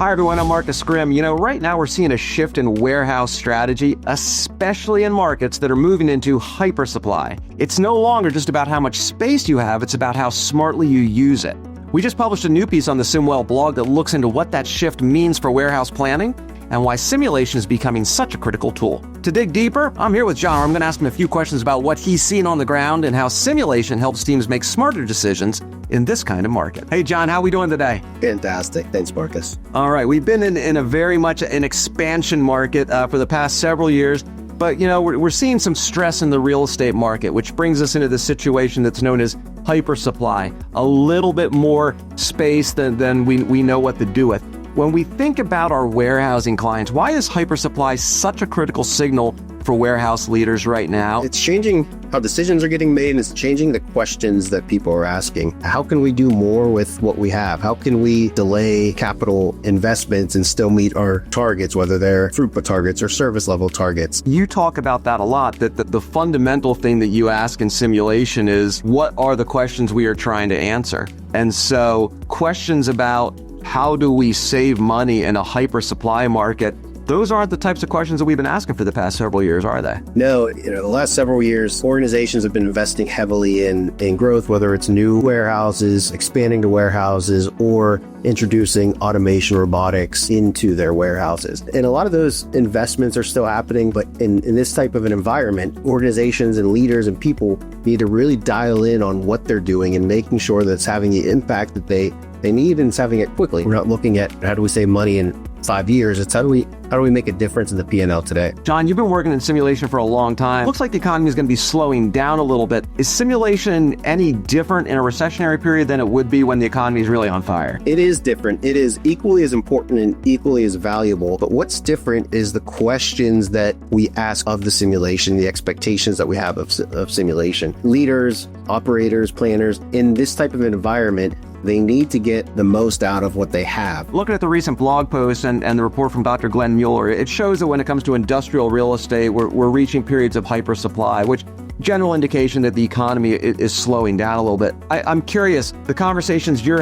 Hi everyone, I'm Marcus Grimm. Right now we're seeing a shift in warehouse strategy, especially in markets that are moving into hypersupply. It's no longer just about how much space you have, it's about how smartly you use it. We just published a new piece on the SimWell blog that looks into what that shift means for warehouse planning and why simulation is becoming such a critical tool. To dig deeper, I'm here with John. I'm going to ask him a few questions about what he's seen on the ground and how simulation helps teams make smarter decisions in this kind of market. Hey, John, how are we doing today? Fantastic. Thanks, Marcus. All right. We've been in a very much an expansion market for the past several years. But, we're seeing some stress in the real estate market, which brings us into the situation that's known as hypersupply, a little bit more space than we know what to do with. When we think about our warehousing clients, why is hypersupply such a critical signal for warehouse leaders right now? It's changing how decisions are getting made, and it's changing the questions that people are asking. How can we do more with what we have? How can we delay capital investments and still meet our targets, whether they're throughput targets or service level targets? You talk about that a lot, that the fundamental thing that you ask in simulation is, what are the questions we are trying to answer? And so questions about how do we save money in a hypersupply market, those aren't the types of questions that we've been asking for the past several years, are they? No, the last several years, organizations have been investing heavily in growth, whether it's new warehouses, expanding to warehouses, or introducing automation robotics into their warehouses. And a lot of those investments are still happening, but in this type of an environment, organizations and leaders and people need to really dial in on what they're doing and making sure that it's having the impact that they need, and it's having it quickly. We're not looking at how do we save money in 5 years. It's how do we make a difference in the P&L today? John, you've been working in simulation for a long time. Looks like the economy is going to be slowing down a little bit. Is simulation any different in a recessionary period than it would be when the economy is really on fire? It is different. It is equally as important and equally as valuable. But what's different is the questions that we ask of the simulation, the expectations that we have of simulation. Leaders, operators, planners, in this type of an environment, they need to get the most out of what they have. Looking at the recent blog post and the report from Dr. Glenn Mueller, it shows that when it comes to industrial real estate, we're reaching periods of hypersupply, which general indication that the economy is slowing down a little bit. I'm curious, the conversations you're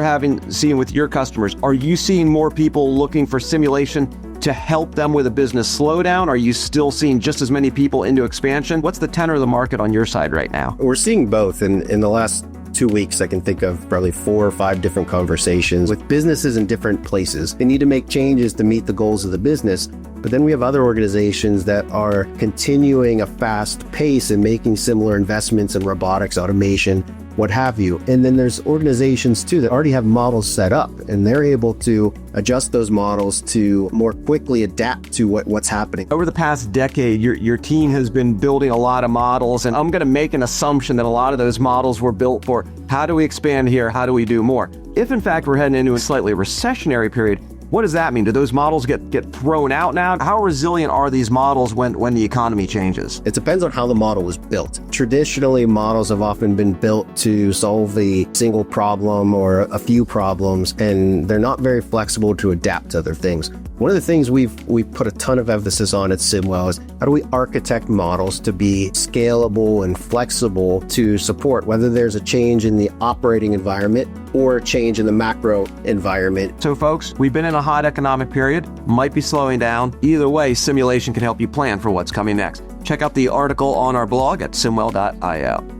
seeing with your customers, are you seeing more people looking for simulation to help them with a business slowdown? Are you still seeing just as many people into expansion? What's the tenor of the market on your side right now? We're seeing both. In the last 2 weeks, I can think of probably 4 or 5 different conversations with businesses in different places. They need to make changes to meet the goals of the business. But then we have other organizations that are continuing a fast pace and making similar investments in robotics, automation, what have you. And then there's organizations too that already have models set up, and they're able to adjust those models to more quickly adapt to what's happening. Over the past decade, your team has been building a lot of models, and I'm going to make an assumption that a lot of those models were built for how do we expand here, how do we do more? If in fact we're heading into a slightly recessionary period, what does that mean? Do those models get thrown out now? How resilient are these models when the economy changes? It depends on how the model was built. Traditionally, models have often been built to solve a single problem or a few problems, and they're not very flexible to adapt to other things. One of the things we've put a ton of emphasis on at SimWell is how do we architect models to be scalable and flexible to support whether there's a change in the operating environment or a change in the macro environment. So folks, we've been in a hot economic period, might be slowing down. Either way, simulation can help you plan for what's coming next. Check out the article on our blog at simwell.io.